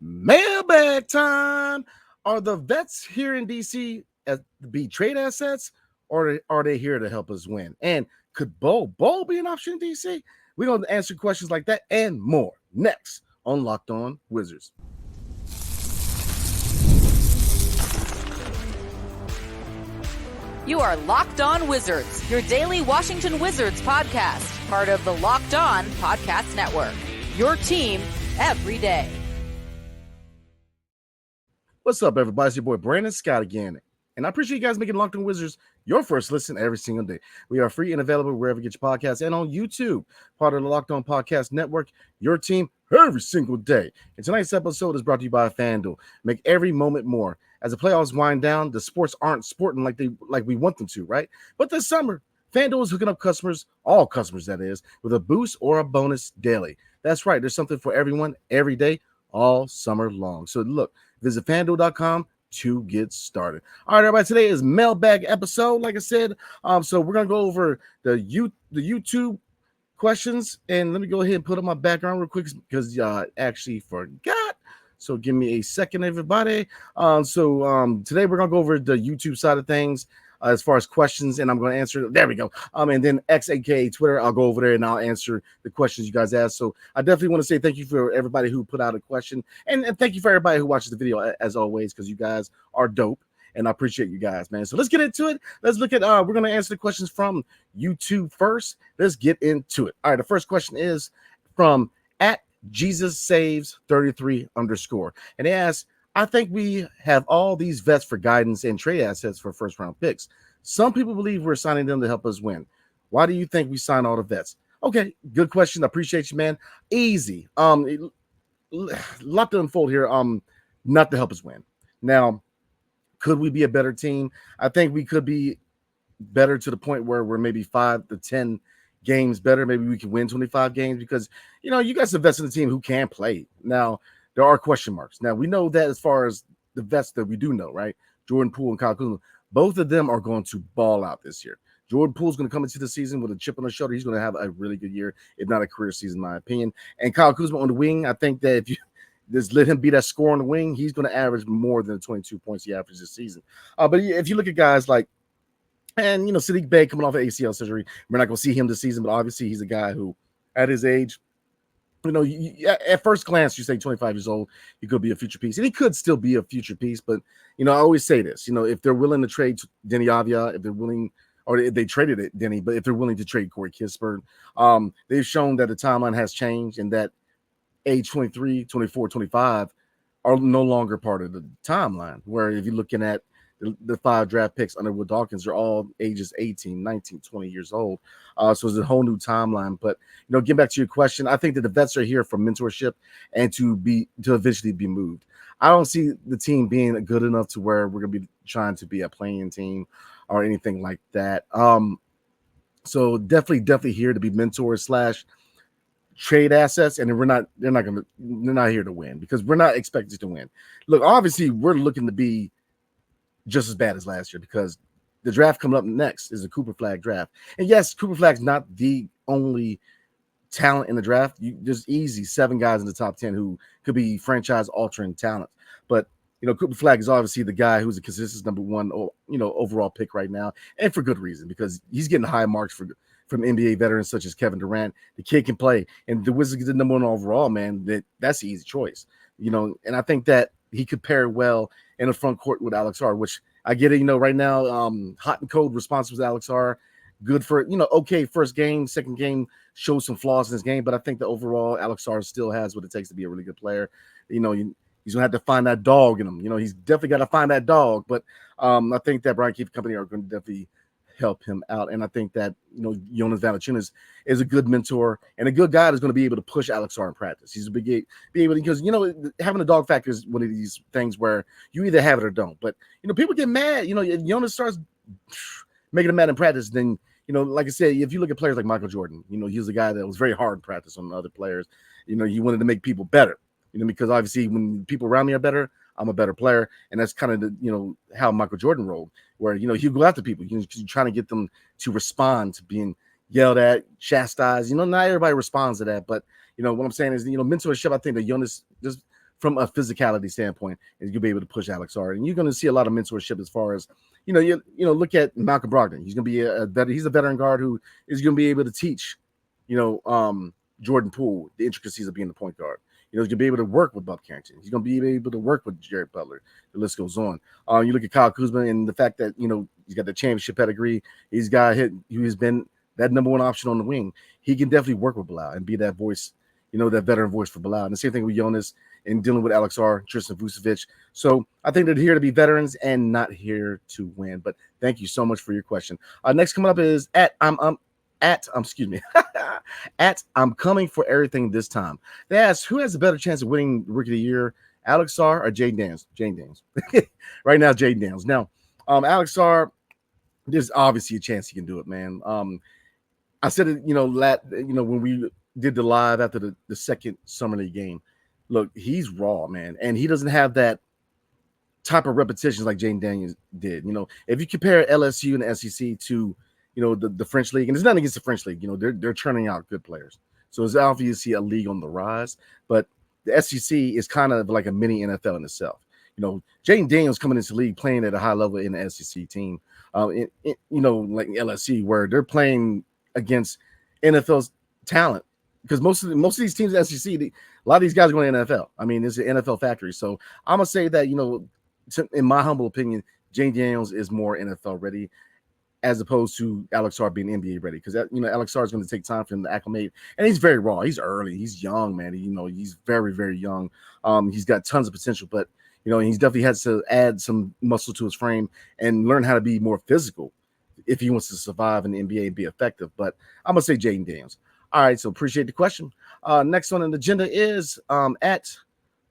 Mailbag time. Are the vets here in DC be trade assets, or are they here to help us win? And could Bo be an option in DC? We're going to answer questions like that and more next on Locked On Wizards. You are Locked On Wizards, your daily Washington Wizards podcast, part of the Locked On Podcast Network. Your team every day. What's up, everybody? It's your boy Brandon Scott again. And I appreciate you guys making Locked On Wizards your first listen every single day. We are free and available wherever you get your podcasts and on YouTube, part of the Locked On Podcast Network, your team every single day. And tonight's episode is brought to you by FanDuel. Make every moment more. As the playoffs wind down, the sports aren't sporting like we want them to, right? But this summer, FanDuel is hooking up customers, all customers that is, with a boost or a bonus daily. That's right. There's something for everyone every day, all summer long. So look, visit FanDuel.com to get started. All right, everybody. Today is Mailbag episode, like I said. So we're gonna go over the YouTube questions, and let me go ahead and put up my background real quick because actually forgot. So give me a second, everybody. Today we're gonna go over the YouTube side of things as far as questions, and I'm gonna answer. There we go. And then X, aka Twitter, I'll go over there and I'll answer the questions you guys asked. So I definitely want to say thank you for everybody who put out a question, and thank you for everybody who watches the video as always, because you guys are dope, and I appreciate you guys, man. So let's get into it. Let's look at. We're gonna answer the questions from YouTube first. Let's get into it. All right. The first question is from @JesusSaves33_, and they ask, I think we have all these vets for guidance and trade assets for first round picks. Some people believe we're signing them to help us win. Why do you think we sign all the vets? Okay, good question. I appreciate you, man. Easy. Lot to unfold here. Not to help us win. Now, could we be a better team? I think we could be better to the point where we're maybe 5 to 10 games better. Maybe we can win 25 games because, you guys invest in a team who can play. Now, there are question marks. Now, we know that as far as the vets that we do know, right? Jordan Poole and Kyle Kuzma, both of them are going to ball out this year. Jordan Poole's going to come into the season with a chip on his shoulder. He's going to have a really good year, if not a career season, in my opinion. And Kyle Kuzma on the wing, I think that if you just let him be that scorer on the wing, he's going to average more than 22 points he averaged this season. But if you look at guys like, and, Sadiq Bey coming off of ACL surgery, we're not going to see him this season, but obviously he's a guy who, at his age, at first glance, you say 25 years old, he could be a future piece. And he could still be a future piece. But, I always say this, if they're willing to trade Denny Avia, if they're willing, or if they traded it, Denny, but if they're willing to trade Corey Kispert, they've shown that the timeline has changed and that age 23, 24, 25 are no longer part of the timeline. Where if you're looking at the 5 draft picks under Will Dawkins are all ages 18, 19, 20 years old. So it's a whole new timeline. But, getting back to your question, I think that the vets are here for mentorship and to eventually be moved. I don't see the team being good enough to where we're going to be trying to be a playing team or anything like that. So definitely here to be mentors / trade assets. And they're not here to win because we're not expected to win. Look, obviously we're looking to be just as bad as last year because the draft coming up next is a Cooper Flag draft. And yes, Cooper Flag's not the only talent in the draft. There's easy 7 guys in the top 10 who could be franchise altering talent. But, Cooper Flag is obviously the guy who's a consistent number 1, overall pick right now. And for good reason, because he's getting high marks from NBA veterans such as Kevin Durant. The kid can play. And the Wizards get the number 1 overall, man. That's the easy choice. And I think that he could pair well in the front court with Alex R, which I get it, right now, hot and cold response with Alex R. Good for, okay, first game, second game shows some flaws in his game, but I think the overall Alex R still has what it takes to be a really good player. He's going to have to find that dog in him. He's definitely got to find that dog, but I think that Brian Keefe Company are going to definitely help him out. And I think that, Jonas Valanciunas is a good mentor and a good guy that's going to be able to push Alex R in practice. He's be able to, because, having a dog factor is one of these things where you either have it or don't. But, people get mad, if Jonas starts making them mad in practice, then, like I said, if you look at players like Michael Jordan, he was a guy that was very hard in practice on other players. He wanted to make people better, because obviously when people around me are better, I'm a better player. And that's kind of the, how Michael Jordan rolled, where, he'll go after people. You're trying to get them to respond to being yelled at, chastised. Not everybody responds to that. But, what I'm saying is, mentorship, I think that Jonas, just from a physicality standpoint, is you'll be able to push Alex Sarr. And you're going to see a lot of mentorship as far as, look at Malcolm Brogdon. He's going to be he's a veteran guard who is going to be able to teach, Jordan Poole the intricacies of being the point guard. He's going to be able to work with Bob Carrington. He's going to be able to work with Jared Butler. The list goes on. You look at Kyle Kuzma and the fact that, he's got the championship pedigree. He's been that number one option on the wing. He can definitely work with Bilal and be that voice, that veteran voice for Bilal. And the same thing with Jonas and dealing with Alex Sarr, Tristan Vucevic. So I think they're here to be veterans and not here to win. But thank you so much for your question. Next coming up is I'm coming for everything this time. They asked, who has a better chance of winning Rookie of the Year, Alex Sarr or Jaden Daniels? Jaden Daniels. Right now, Jaden Daniels. Now, Alex Sarr, there's obviously a chance he can do it, man. I said it, when we did the live after the second Summer League game. Look, he's raw, man, and he doesn't have that type of repetitions like Jaden Daniels did. If you compare LSU and the SEC to the French league, and there's nothing against the French league, they're churning out good players. So it's obviously a league on the rise, but the SEC is kind of like a mini NFL in itself. Jaden Daniels coming into the league playing at a high level in the SEC team, like LSU, where they're playing against NFL's talent. Because most of these teams in the SEC, a lot of these guys are going to the NFL. I mean, it's an NFL factory. So I'm going to say that, in my humble opinion, Jaden Daniels is more NFL ready as opposed to Alex Sarr being NBA ready. Because, Alex Sarr is going to take time for him to acclimate. And he's very raw. He's early. He's young, man. He's very, very young. He's got tons of potential. But, he's definitely has to add some muscle to his frame and learn how to be more physical if he wants to survive in the NBA and be effective. But I'm going to say Jaden Daniels. All right, so appreciate the question. Next one on the agenda is at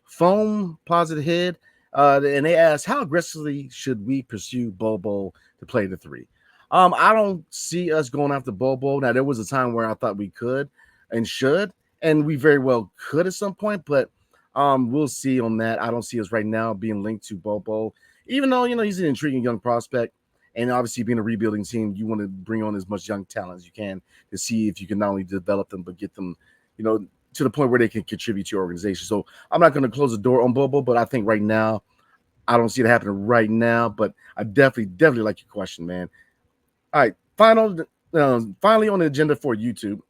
Foam Positive Head, and they ask, how aggressively should we pursue Bobo to play the three? I don't see us going after Bobo. Now, there was a time where I thought we could and should, and we very well could at some point, but we'll see on that. I don't see us right now being linked to Bobo, even though, he's an intriguing young prospect. And obviously, being a rebuilding team, you want to bring on as much young talent as you can to see if you can not only develop them, but get them, to the point where they can contribute to your organization. So I'm not going to close the door on Bobo, but I think right now, I don't see it happening right now. But I definitely like your question, man. All right, finally on the agenda for YouTube.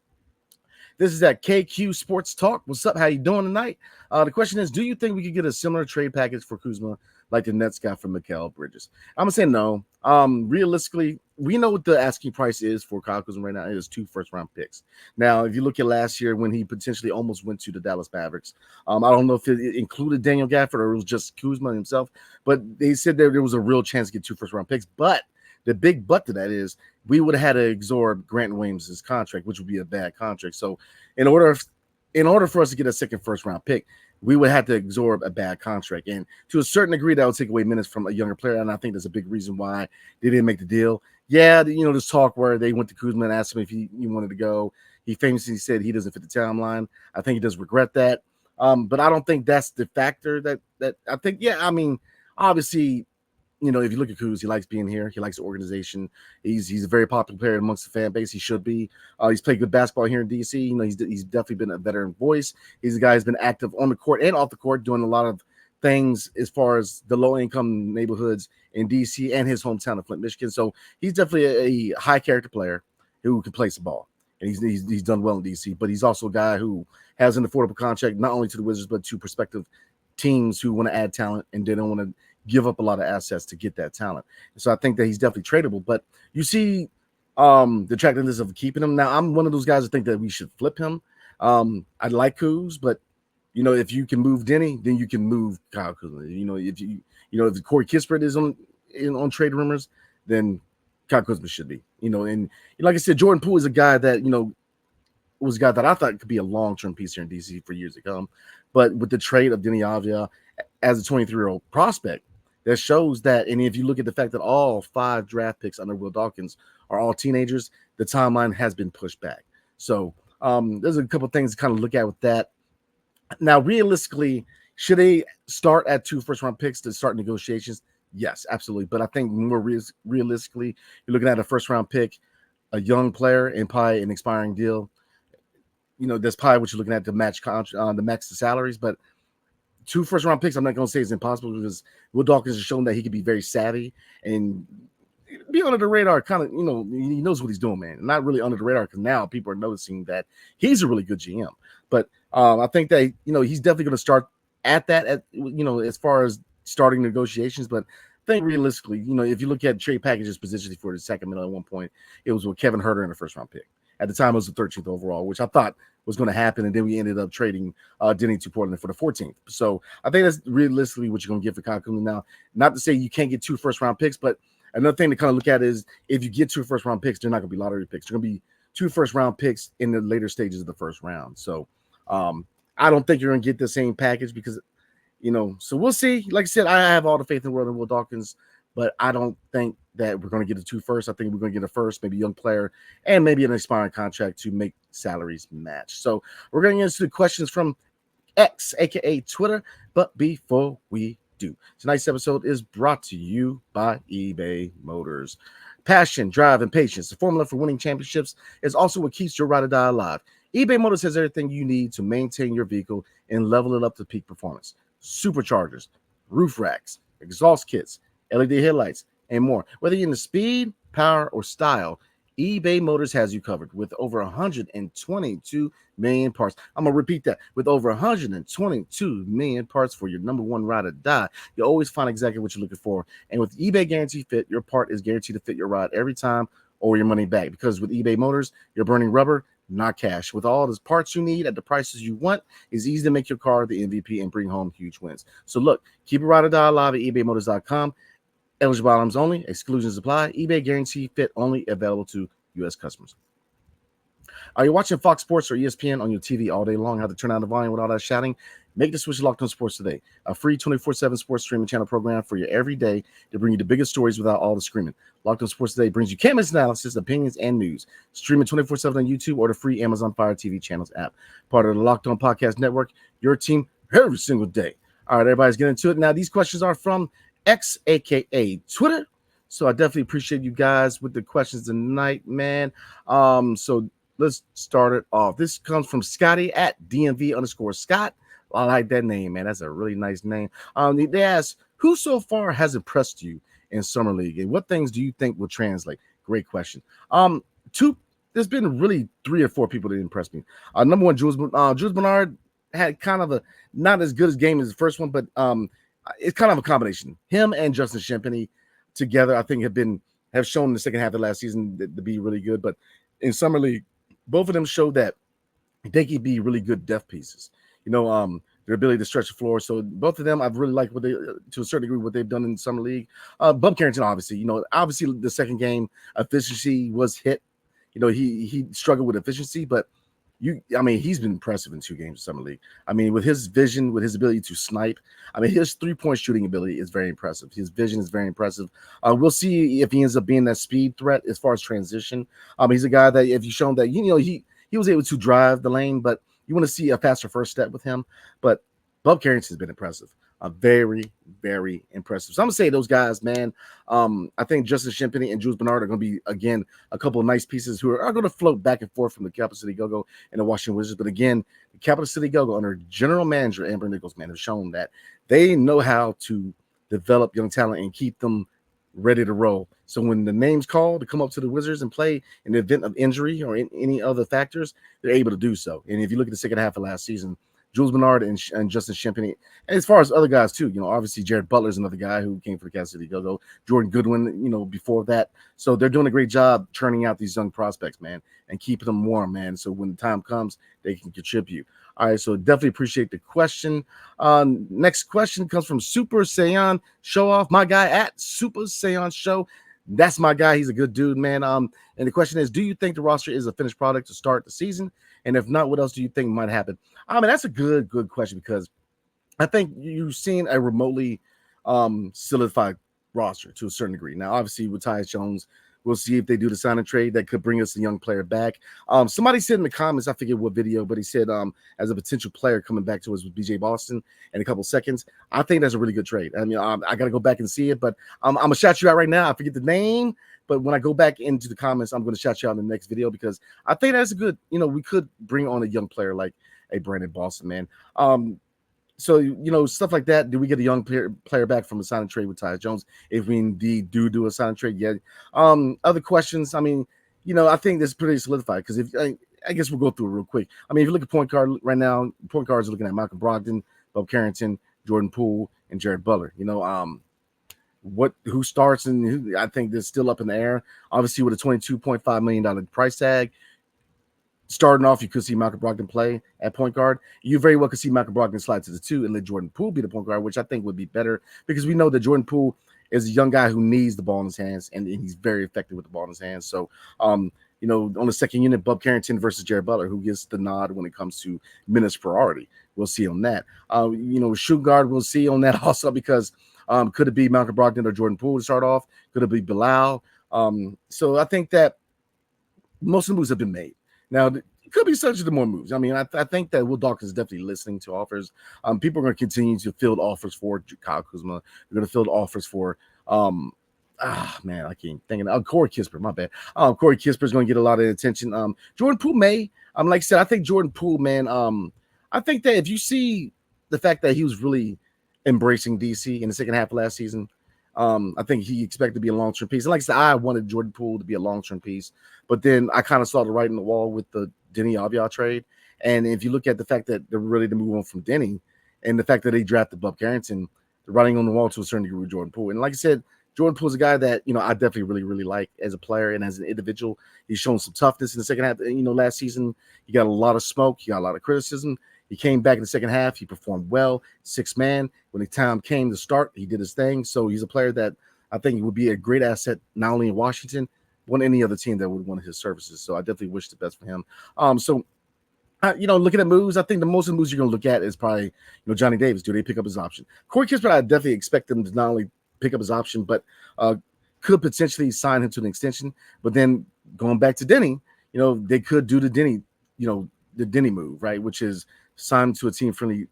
This is at KQ Sports Talk. What's up? How you doing tonight? The question is, do you think we could get a similar trade package for Kuzma like the Nets got for Mikal Bridges? I'm going to say no. Realistically, we know what the asking price is for Kyle Kuzma right now. It is 2 first-round picks. Now, if you look at last year when he potentially almost went to the Dallas Mavericks, I don't know if it included Daniel Gafford or it was just Kuzma himself, but they said there was a real chance to get 2 first-round picks. But the big but to that is we would have had to absorb Grant Williams' contract, which would be a bad contract. So in order for us to get a second first-round pick, we would have to absorb a bad contract. And to a certain degree, that would take away minutes from a younger player. And I think that's a big reason why they didn't make the deal. Yeah, this talk where they went to Kuzma and asked him if he wanted to go. He famously said he doesn't fit the timeline. I think he does regret that. But I don't think that's the factor that I think, obviously, if you look at Kuz, he likes being here. He likes the organization. He's a very popular player amongst the fan base. He should be. He's played good basketball here in DC. He's definitely been a veteran voice. He's a guy who's been active on the court and off the court, doing a lot of things as far as the low-income neighborhoods in DC and his hometown of Flint, Michigan. So he's definitely a high-character player who can play some ball. And he's done well in DC. But he's also a guy who has an affordable contract, not only to the Wizards, but to prospective teams who want to add talent and they don't want to give up a lot of assets to get that talent. So I think that he's definitely tradable. But you see the attractiveness of keeping him. Now, I'm one of those guys that think that we should flip him. I like Kuz, but if you can move Denny, then you can move Kyle Kuzma. If Corey Kispert is on trade rumors, then Kyle Kuzma should be. And like I said, Jordan Poole is a guy that was a guy that I thought could be a long-term piece here in DC for years to come. But with the trade of Denny Avdia as a 23-year-old prospect, that shows that. And if you look at the fact that all 5 draft picks under Will Dawkins are all teenagers, the timeline has been pushed back. So there's a couple of things to kind of look at with that. Now, realistically, should they start at 2 first-round picks to start negotiations? Yes, absolutely. But I think more realistically, you're looking at a first-round pick, a young player, and probably an expiring deal. That's probably what you're looking at to match the salaries. But 2 first-round picks, I'm not going to say it's impossible because Will Dawkins has shown that he can be very savvy and be under the radar. Kind of, he knows what he's doing, man. Not really under the radar because now people are noticing that he's a really good GM. But I think that he's definitely going to start at that. As far as starting negotiations, but I think realistically, if you look at trade packages positionally for the Sacramento at one point, it was with Kevin Huerter in the first-round pick. At the time, it was the 13th overall, which I thought was going to happen, and then we ended up trading Denny to Portland for the 14th. So I think that's realistically what you're going to get for Kyle Kuzma. Now, not to say you can't get 2 first-round picks, but another thing to kind of look at is if you get 2 first-round picks, they're not going to be lottery picks. They're going to be 2 first-round picks in the later stages of the first round. So I don't think you're going to get the same package because, so we'll see. Like I said, I have all the faith in the world in Will Dawkins, but I don't think that we're going to get a 2 first. I think we're going to get a first, maybe a young player, and maybe an expiring contract to make salaries match. So we're going to get into the questions from X, aka Twitter. But before we do, tonight's episode is brought to you by eBay Motors. Passion, drive, and patience, the formula for winning championships, is also what keeps your ride or die alive. eBay Motors has everything you need to maintain your vehicle and level it up to peak performance. Superchargers, roof racks, exhaust kits, LED headlights, and more. Whether you're into speed, power, or style, eBay Motors has you covered with over 122 million parts. I'm going to repeat that. With over 122 million parts for your number one ride or die, you'll always find exactly what you're looking for. And with eBay Guarantee Fit, your part is guaranteed to fit your ride every time or your money back. Because with eBay Motors, you're burning rubber, not cash. With all the parts you need at the prices you want, it's easy to make your car the MVP and bring home huge wins. So look, keep your ride or die alive at ebaymotors.com. Eligible items only. Exclusions apply. eBay Guarantee Fit only available to U.S. customers. Are you watching Fox Sports or ESPN on your TV all day long? How to turn down the volume with all that shouting? Make the switch to Locked On Sports today. A free 24/7 sports streaming channel program for you every day to bring you the biggest stories without all the screaming. Locked On Sports today brings you canvas analysis, opinions, and news. Streaming 24/7 on YouTube or the free Amazon Fire TV channels app. Part of the Locked On Podcast Network. Your team every single day. All right, everybody's getting into it. Now, these questions are from X, aka Twitter. So I definitely appreciate you guys with the questions tonight, man. So let's start it off. This comes from Scotty at DMV_Scott. I like that name, man. That's a really nice name. They ask, who so far has impressed you in Summer League, and what things do you think will translate? Great question. There's been really 3 or 4 people that impressed me. Number one, Jules Bernard had kind of a not as good a game as the first one, but it's kind of a combination. Him and Justin Champagnie together, I think, have shown in the second half of last season to be really good. But in Summer League, both of them showed that they could be really good depth pieces. Their ability to stretch the floor. So both of them, I've really liked what they, to a certain degree, what they've done in Summer League. Bub Carrington, obviously, obviously the second game efficiency was hit. He struggled with efficiency, but he's been impressive in 2 games in Summer League. With his vision, with his ability to snipe, his 3-point shooting ability is very impressive. His vision is very impressive. We'll see if he ends up being that speed threat as far as transition. He's a guy that if you've shown that, he was able to drive the lane, but you want to see a faster first step with him. But Bub Carrington's been impressive. Very, very impressive. So I'm going to say those guys, man. I think Justin Champagnie and Jules Bernard are going to be, again, a couple of nice pieces who are going to float back and forth from the Capital City Go-Go and the Washington Wizards. But again, the Capital City Go-Go under general manager Amber Nichols, man, have shown that they know how to develop young talent and keep them ready to roll. So when the name's called to come up to the Wizards and play in the event of injury or any other factors, they're able to do so. And if you look at the second half of last season, Jules Bernard and Justin Champagnie. And as far as other guys, too, obviously Jared Butler's another guy who came from the Kansas City Go-Go. Jordan Goodwin, before that. So they're doing a great job churning out these young prospects, man, and keeping them warm, man. So when the time comes, they can contribute. All right, so definitely appreciate the question. Next question comes from Super Saiyan Show Off, my guy at Super Saiyan Show. That's my guy. He's a good dude, man. And the question is, do you think the roster is a finished product to start the season? And if not, what else do you think might happen? That's a good question, because I think you've seen a remotely solidified roster to a certain degree. Now, obviously, with Tyus Jones, we'll see if they do the sign and trade that could bring us a young player back. Somebody said in the comments, I forget what video, but he said as a potential player coming back to us with BJ Boston in a couple seconds. I think that's a really good trade. I got to go back and see it, but I'm going to shout you out right now. I forget the name, but when I go back into the comments, I'm going to shout you out in the next video, because I think that's a good, we could bring on a young player like a Brandon Boston, man. So stuff like that. Do we get a young player back from a sign and trade with Tyus Jones? If we indeed do a sign and trade, yeah. Other questions. I mean, I think this is pretty solidified because if I guess we'll go through it real quick. I mean, if you look at point guard right now, point guards are looking at Malcolm Brogdon, Bob Carrington, Jordan Poole, and Jared Butler. Who starts and who, I think that's still up in the air. Obviously, with a $22.5 million price tag. Starting off, you could see Malcolm Brogdon play at point guard. You very well could see Malcolm Brogdon slide to the 2 and let Jordan Poole be the point guard, which I think would be better because we know that Jordan Poole is a young guy who needs the ball in his hands, and he's very effective with the ball in his hands. So, on the second unit, Bob Carrington versus Jared Butler, who gets the nod when it comes to minutes priority. We'll see on that. Shoot guard, we'll see on that also because could it be Malcolm Brogdon or Jordan Poole to start off? Could it be Bilal? So I think that most of the moves have been made. Now, it could be subject to more moves. I mean, I think that Will Dawkins is definitely listening to offers. People are going to continue to field offers for Kyle Kuzma. They're going to field offers for, I can't think of Corey Kispert. My bad. Corey Kispert is going to get a lot of attention. Jordan Poole may. Like I said, I think Jordan Poole, man. I think that if you see the fact that he was really embracing DC in the second half of last season, I think he expected to be a long-term piece. And like I said, I wanted Jordan Poole to be a long-term piece, but then I kind of saw the writing on the wall with the Denny Avia trade. And if you look at the fact that they're ready to move on from Denny and the fact that they drafted Bob Carrington, the writing on the wall to a certain degree with Jordan Poole. And like I said, Jordan Poole is a guy that, I definitely really, really like as a player and as an individual. He's shown some toughness in the second half. Last season, he got a lot of smoke. He got a lot of criticism. He came back in the second half. He performed well, 6-man. When the time came to start, he did his thing. So he's a player that I think would be a great asset, not only in Washington, but on any other team that would want his services. So I definitely wish the best for him. Looking at moves, I think the most of the moves you're going to look at is probably, Johnny Davis. Do they pick up his option? Corey Kispert, I definitely expect them to not only pick up his option, but could potentially sign him to an extension. But then going back to Denny, they could do the Denny move, right? Which is sign to a team-friendly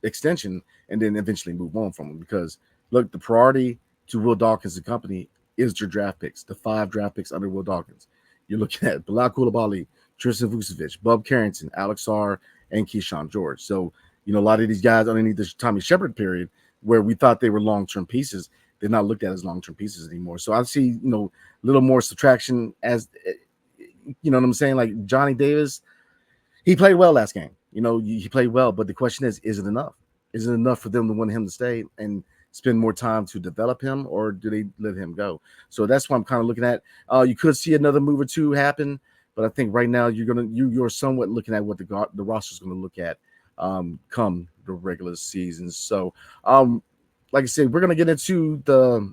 extension and then eventually move on from him. Because, look, the priority to Will Dawkins and company is your draft picks, the 5 draft picks under Will Dawkins. You're looking at Bilal Coulibaly, Tristan Vucevic, Bob Carrington, Alex Sarr, and Keyshawn George. So, a lot of these guys underneath the Tommy Shepard period where we thought they were long-term pieces, they're not looked at as long-term pieces anymore. So I see, a little more subtraction as, what I'm saying? Like Johnny Davis, he played well last game. He played well, but the question is it enough? Is it enough for them to want him to stay and spend more time to develop him, or do they let him go? So that's what I'm kind of looking at. You could see another move or two happen, but I think right now you're somewhat looking at what the roster's going to look at come the regular season. So, like I said, we're going to get into the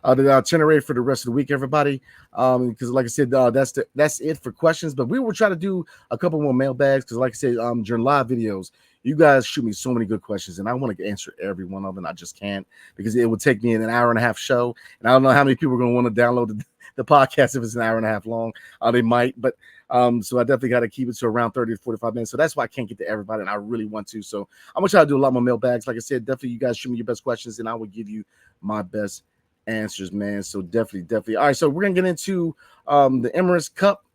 itinerary for the rest of the week, everybody. Because like I said, that's it for questions. But we will try to do a couple more mailbags because, like I said, during live videos, you guys shoot me so many good questions, and I want to answer every one of them. I just can't because it would take me an hour and a half show, and I don't know how many people are going to want to download the podcast if it's an hour and a half long. They might, but so I definitely got to keep it to around 30 to 45 minutes. So that's why I can't get to everybody, and I really want to. So I'm going to try to do a lot more mailbags. Like I said, definitely you guys shoot me your best questions, and I will give you my best answers, man. So definitely. All right, so we're going to get into the Emirates Cup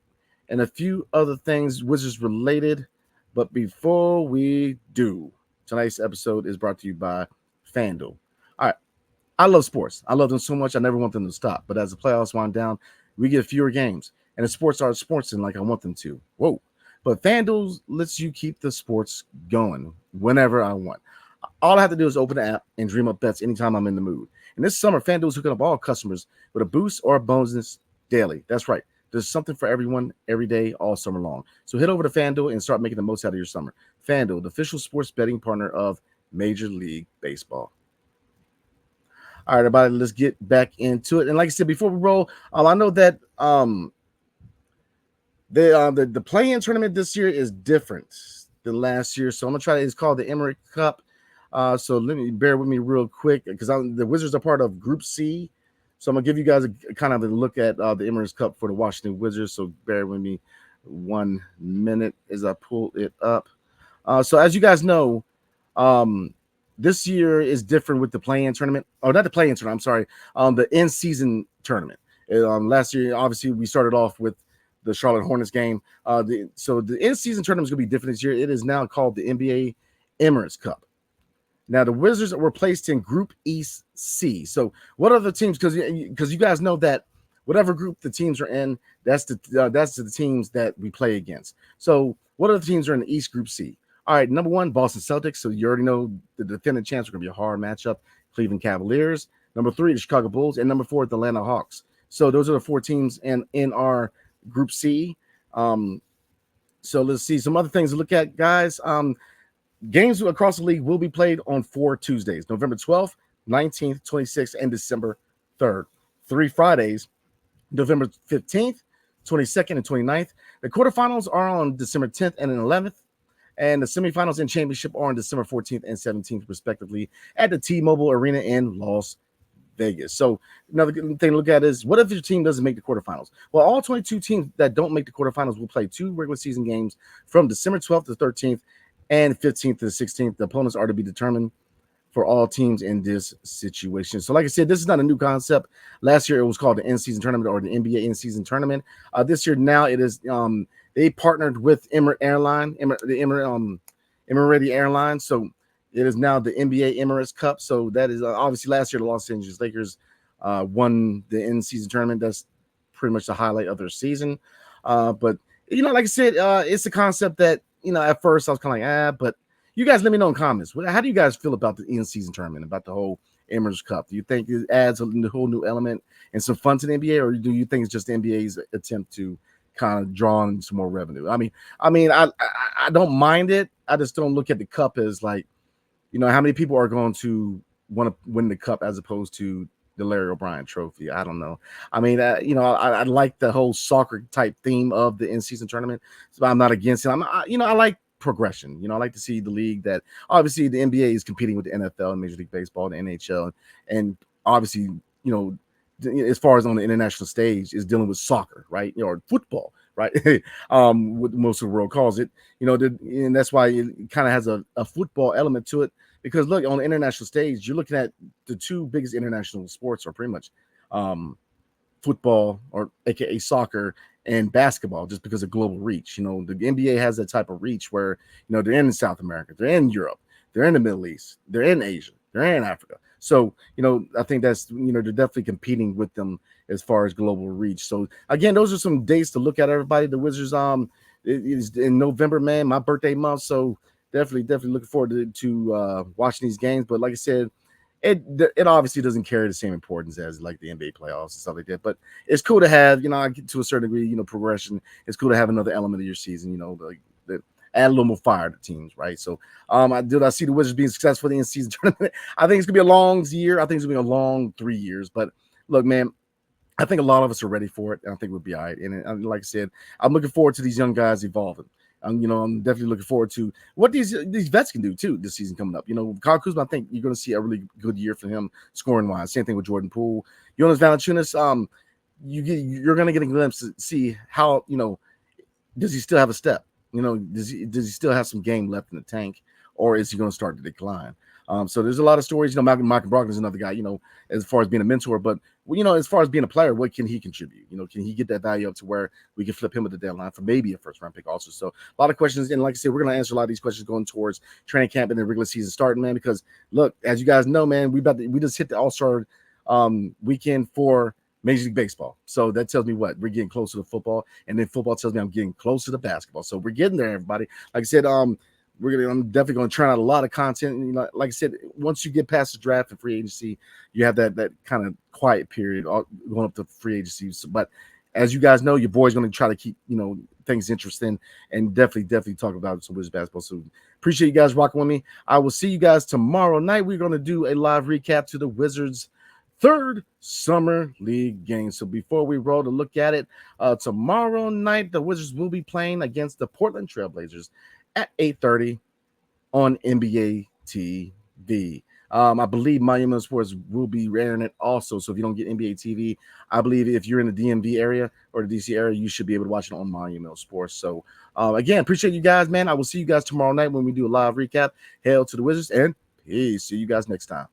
and a few other things Wizards related. But before we do, tonight's episode is brought to you by FanDuel. All right. I love sports. I love them so much. I never want them to stop. But as the playoffs wind down, we get fewer games. And the sports are sportsing like I want them to. Whoa. But FanDuel lets you keep the sports going whenever I want. All I have to do is open the app and dream up bets anytime I'm in the mood. And this summer, FanDuel is hooking up all customers with a boost or a bonus daily. That's right. There's something for everyone every day, all summer long. So head over to FanDuel and start making the most out of your summer. FanDuel, the official sports betting partner of Major League Baseball. All right, everybody, let's get back into it. And like I said, before we roll, I know that the play-in tournament this year is different than last year. So I'm going to try it's called the Emirates Cup. So let me bear with me real quick because the Wizards are part of Group C. So I'm going to give you guys a kind of a look at the Emirates Cup for the Washington Wizards. So bear with me 1 minute as I pull it up. So as you guys know, this year is different with the play-in tournament. Oh, not the play-in tournament. I'm sorry. The in-season tournament. Last year, obviously, we started off with the Charlotte Hornets game. So the in-season tournament is going to be different this year. It is now called the NBA Emirates Cup. Now, the Wizards were placed in Group East C. So, what are the teams? Because you guys know that whatever group the teams are in, that's the teams that we play against. So, what are the teams that are in the East Group C? All right, number one, Boston Celtics. So you already know the defending champs are going to be a hard matchup. Cleveland Cavaliers. Number three, the Chicago Bulls, and number four, the Atlanta Hawks. So those are the four teams in our Group C. So let's see some other things to look at, guys. Games across the league will be played on 4 Tuesdays, November 12th, 19th, 26th, and December 3rd. 3 Fridays, November 15th, 22nd, and 29th. The quarterfinals are on December 10th and 11th, and the semifinals and championship are on December 14th and 17th, respectively, at the T-Mobile Arena in Las Vegas. So another thing to look at is, what if your team doesn't make the quarterfinals? Well, all 22 teams that don't make the quarterfinals will play 2 regular season games from December 12th to 13th and 15th to the 16th. The opponents are to be determined for all teams in this situation. So like I said, this is not a new concept. Last year, it was called the in-season tournament, or the NBA in-season tournament. This year, now it is, they partnered with Emirates Airlines. So it is now the NBA Emirates Cup. So that is obviously last year, the Los Angeles Lakers won the in-season tournament. That's pretty much the highlight of their season. But, like I said, it's a concept that, at first I was kind of like, but you guys let me know in comments. How do you guys feel about the in-season tournament, about the whole Emirates Cup? Do you think it adds a whole new element and some fun to the NBA, or do you think it's just the NBA's attempt to kind of draw in some more revenue? I mean, I don't mind it. I just don't look at the cup as like, how many people are going to want to win the cup as opposed to the Larry O'Brien trophy. I don't know. I mean, I like the whole soccer type theme of the in-season tournament, so I'm not against it. I like progression. I like to see the league that obviously the NBA is competing with the NFL and Major League Baseball and the NHL, and obviously, as far as on the international stage, is dealing with soccer, right? Or football, right? What most of the world calls it, and that's why it kind of has a football element to it. Because look, on the international stage, you're looking at the 2 biggest international sports are pretty much football, or aka soccer, and basketball, just because of global reach. The NBA has that type of reach where, they're in South America, they're in Europe, they're in the Middle East, they're in Asia, they're in Africa. So, I think that's, they're definitely competing with them as far as global reach. So again, those are some dates to look at, everybody. The Wizards, it is in November, man, my birthday month. So definitely looking forward to watching these games. But like I said, it obviously doesn't carry the same importance as like the NBA playoffs and stuff like that. But it's cool to have, I get to a certain degree, progression. It's cool to have another element of your season, like add a little more fire to teams, right? So I see the Wizards being successful in the in-season tournament. I think it's gonna be a long year. I think it's gonna be a long 3 years. But look, man, I think a lot of us are ready for it, and I think we'll be all right. And like I said, I'm looking forward to these young guys evolving. I'm definitely looking forward to what these vets can do too this season coming up. Kyle Kuzma, I think you're going to see a really good year for him scoring wise. Same thing with Jordan Poole, Jonas Valanciunas. You're going to get a glimpse to see how does he still have a step? Does he still have some game left in the tank, or is he going to start to decline? So there's a lot of stories. Michael Brogdon is another guy, as far as being a mentor, but as far as being a player, what can he contribute? Can he get that value up to where we can flip him at the deadline for maybe a first round pick also? So a lot of questions. And like I said, we're going to answer a lot of these questions going towards training camp and the regular season starting, man, because look, as you guys know, man, we just hit the All-Star weekend for Major League Baseball. So that tells me what? We're getting closer to football, and then football tells me I'm getting closer to basketball. So we're getting there, everybody. Like I said, I'm definitely going to try out a lot of content. Like I said, once you get past the draft and free agency, you have that kind of quiet period going up to free agency. But as you guys know, your boy's going to try to keep things interesting and definitely talk about some Wizards basketball. So appreciate you guys rocking with me. I will see you guys tomorrow night. We're going to do a live recap to the Wizards' 3rd summer league game. So before we roll to look at it, tomorrow night the Wizards will be playing against the Portland Trailblazers at 8:30 on NBA TV. I believe Monumental Sports will be airing it also. So if you don't get NBA TV, I believe if you're in the DMV area or the DC area, you should be able to watch it on Monumental Sports. So again, appreciate you guys, man. I will see you guys tomorrow night when we do a live recap. Hail to the Wizards, and peace. See you guys next time.